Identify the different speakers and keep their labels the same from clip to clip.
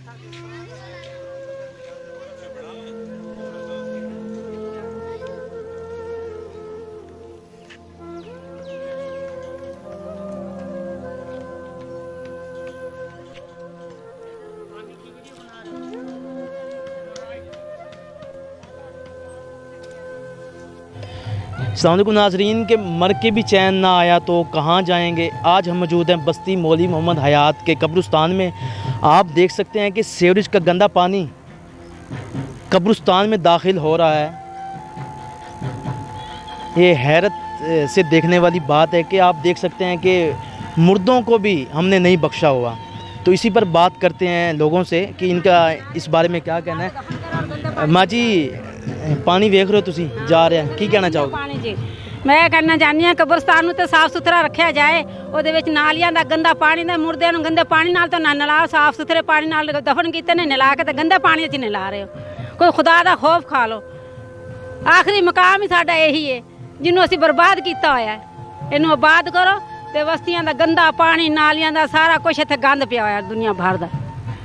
Speaker 1: अस्सलाम वालेकुम नाज़रीन के मर के भी चैन ना आया तो कहाँ जाएंगे। आज हम मौजूद हैं बस्ती मौलवी मोहम्मद हयात के कब्रिस्तान में। आप देख सकते हैं कि सीवरेज का गंदा पानी कब्रिस्तान में दाखिल हो रहा है। ये हैरत से देखने वाली बात है कि आप देख सकते हैं कि मुर्दों को भी हमने नहीं बख्शा हुआ। तो इसी पर बात करते हैं लोगों से कि इनका इस बारे में क्या कहना है। माँ जी पानी वेख रहे हो तुसी जा रहे हैं, की कहना चाहोगे?
Speaker 2: पानी जी मैं कहना चाहनी हाँ कब्रिस्तान ਨੂੰ ਤੇ ਸਾਫ਼ ਸੁਥਰਾ ਰੱਖਿਆ ਜਾਏ। ਉਹਦੇ ਵਿੱਚ ਨਾਲੀਆਂ ਦਾ ਗੰਦਾ ਪਾਣੀ ਨੇ ਮੁਰਦਿਆਂ ਨੂੰ ਗੰਦੇ ਪਾਣੀ ਨਾਲ ਤਾਂ ਨਾ ਨਲਾਓ, ਸਾਫ਼ ਸੁਥਰੇ ਪਾਣੀ ਨਾਲ ਦਫਨ ਕੀਤੇ ਨੇ, ਨਲਾ ਕੇ ਤੇ ਗੰਦੇ ਪਾਣੀ 'ਚ ਨਲਾ ਰਹੇ ਹੋ। ਕੋਈ ਖੁਦਾ ਦਾ ਖੌਫ ਖਾ ਲਓ। ਆਖਰੀ ਮਕਾਮ ਹੀ ਸਾਡਾ ਇਹੀ ਹੈ ਜਿਹਨੂੰ ਅਸੀਂ ਬਰਬਾਦ ਕੀਤਾ ਹੋਇਆ ਹੈ। ਇਹਨੂੰ ਆਬਾਦ ਕਰੋ ਤੇ ਬਸਤੀਆਂ ਦਾ ਗੰਦਾ ਪਾਣੀ, ਨਾਲੀਆਂ ਦਾ ਸਾਰਾ ਕੁਝ ਇੱਥੇ ਗੰਦ ਪਿਆ ਹੋਇਆ ਦੁਨੀਆ ਭਰ ਦਾ।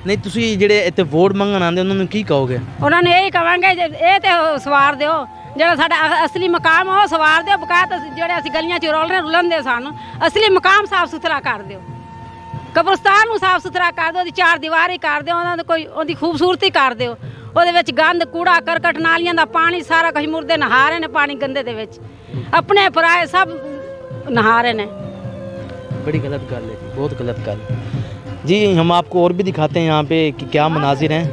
Speaker 1: ਨਹੀਂ ਤੁਸੀਂ ਜਿਹੜੇ ਇੱਥੇ ਵੋਟ ਮੰਗਣ ਆਉਂਦੇ ਉਹਨਾਂ ਨੂੰ ਕੀ ਕਹੋਗੇ?
Speaker 2: ਉਹਨਾਂ ਨੂੰ ਇਹੀ ਕਹਾਂਗੇ ਇਹ ਤੇ ਸਵਾਰ ਦਿਓ, ਜਿਹੜਾ ਸਾਡਾ ਅਸਲੀ ਮਕਾਮ ਉਹ ਸਵਾਰ ਦਿਓ। ਬਕਾਇਦਾ ਜਿਹੜੇ ਅਸੀਂ ਗਲੀਆਂ 'ਚ ਰੁਲਣਦੇ ਸਾਨੂੰ ਅਸਲੀ ਮਕਾਮ ਸਾਫ਼ ਸੁਥਰਾ ਕਰ ਦਿਓ। ਕਬਰਸਤਾਨ ਨੂੰ ਸਾਫ਼ ਸੁਥਰਾ ਕਰ ਦਿਓ, ਉਹਦੀ ਚਾਰ ਦੀਵਾਰੀ ਕਰ ਦਿਓ, ਉਹਨਾਂ ਦਾ ਕੋਈ ਉਹਦੀ ਖੂਬਸੂਰਤੀ ਕਰ ਦਿਓ। ਉਹਦੇ ਵਿੱਚ ਗੰਦ ਕੂੜਾ ਕਰਕਟ, ਨਾਲੀਆਂ ਦਾ ਪਾਣੀ ਸਾਰਾ ਕੁਝ, ਮੁਰਦੇ ਨਹਾ ਰਹੇ ਨੇ ਪਾਣੀ ਗੰਦੇ ਦੇ ਵਿੱਚ, ਆਪਣੇ ਪਰਾਏ ਸਭ ਨਹਾ ਰਹੇ ਨੇ।
Speaker 1: बड़ी गलत गल है जी, बहुत गलत गल जी। हम आपको और भी दिखाते हैं यहाँ पे कि क्या मनाजिर हैं।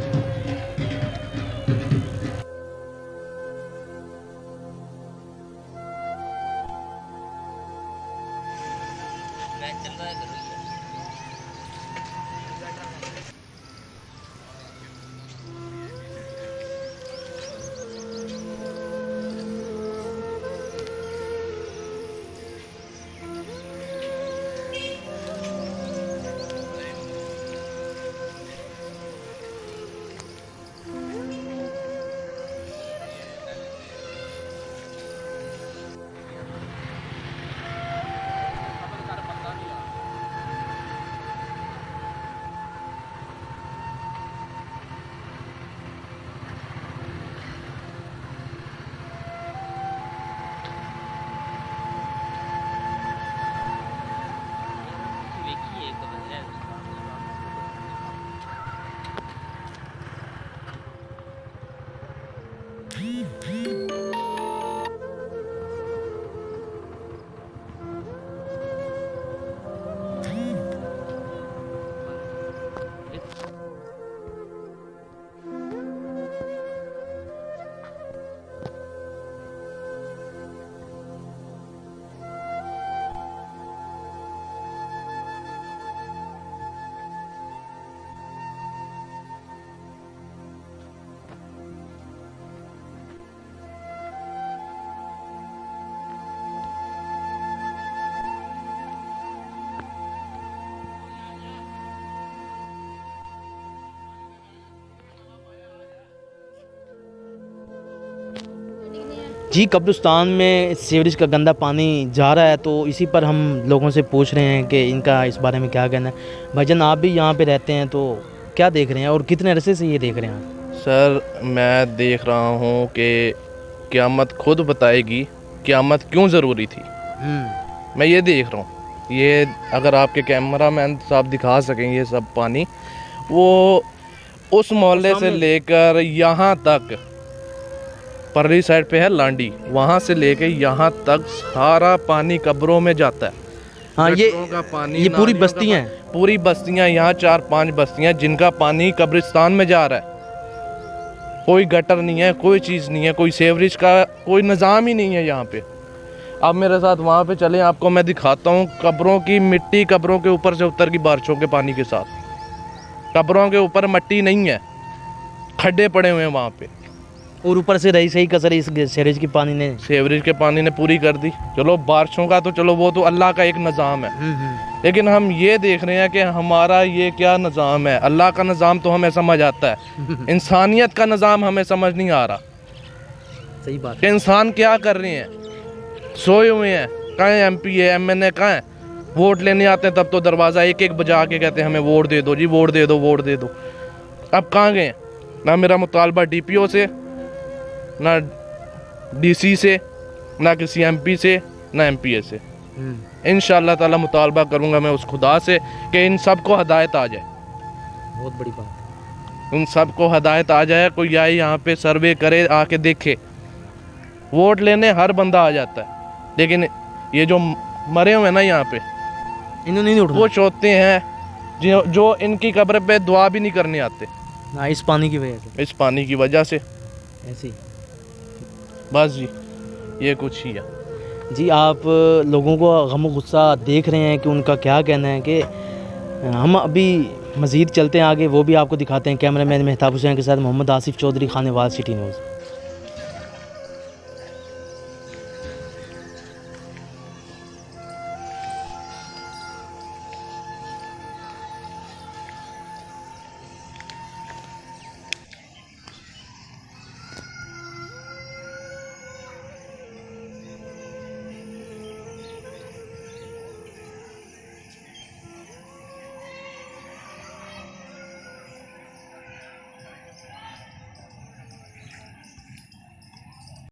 Speaker 1: जी कब्रिस्तान में सीवरेज का गंदा पानी जा रहा है, तो इसी पर हम लोगों से पूछ रहे हैं कि इनका इस बारे में क्या कहना है। भाईजान आप भी यहाँ पे रहते हैं तो क्या देख रहे हैं और कितने अरसे से ये देख रहे हैं?
Speaker 3: सर मैं देख रहा हूँ कि क़यामत खुद बताएगी क़यामत क्यों ज़रूरी थी। मैं ये देख रहा हूँ, ये अगर आपके कैमरामैन साहब दिखा सकें ये सब पानी, वो उस मोहल्ले से लेकर यहाँ तक, परली साइड पे है लांडी, वहाँ से लेके यहाँ तक सारा पानी कब्रों में जाता है।
Speaker 1: हाँ
Speaker 3: का पानी,
Speaker 1: ये पूरी बस्तियाँ हैं,
Speaker 3: पूरी बस्तियाँ, यहाँ 4-5 बस्तियाँ जिनका पानी कब्रिस्तान में जा रहा है। कोई गटर नहीं है, कोई चीज़ नहीं है, कोई सीवरेज का कोई निज़ाम ही नहीं है यहाँ पे। अब मेरे साथ वहाँ पे चलें, आपको मैं दिखाता हूँ कब्रों की मिट्टी, कब्रों के ऊपर से उतर की बारिशों के पानी के साथ। कब्रों के ऊपर मिट्टी नहीं है, खड्डे पड़े हुए हैं वहाँ पे,
Speaker 1: और ऊपर से रही सही कसर इस सीवरेज के पानी ने पूरी कर दी। चलो बारिशों का तो चलो वो तो अल्लाह का एक निज़ाम है, लेकिन हम ये देख रहे हैं कि हमारा ये क्या निज़ाम है। अल्लाह का निज़ाम तो हमें समझ आता है, इंसानियत का निज़ाम हमें समझ नहीं आ रहा। सही बात
Speaker 3: कि इंसान क्या कर रहे हैं, सोए हुए हैं। कहाँ है MP है, MNA कहाँ है? वोट लेने आते हैं तब तो दरवाज़ा एक एक बजा के कहते हैं हमें वोट दे दो जी, वोट दे दो, वोट दे दो। अब कहाँ गए हैं? ना मेरा मुतालबा डीपीओ से, ना डीसी से, ना किसी एमपी से, ना एमपीए से। इंशाअल्लाह ताला मुतालबा करूँगा मैं उस खुदा से कि इन सब को हदायत आ जाए।
Speaker 4: बहुत बड़ी बात।
Speaker 3: उन सब को हदायत आ जाए, कोई आए यहाँ पे सर्वे करे, आके देखे। वोट लेने हर बंदा आ जाता है, लेकिन ये जो मरे हुए हैं ना यहाँ पे,
Speaker 4: इन्होंने नहीं उठना।
Speaker 3: वो होते हैं जो इनकी कब्र पे दुआ भी नहीं करने आते,
Speaker 4: ना इस पानी की वजह से,
Speaker 3: इस पानी की वजह से।
Speaker 4: ऐसे ही।
Speaker 3: बस जी, ये कुछ ही है।
Speaker 4: जी आप लोगों को गम गुस्सा देख रहे हैं कि उनका क्या कहना है कि हम अभी मज़ीद चलते हैं आगे, वो भी आपको दिखाते हैं। कैमरामैन मेहताब हुसैन के साथ मोहम्मद आसिफ चौधरी, खानेवाल सिटी न्यूज़।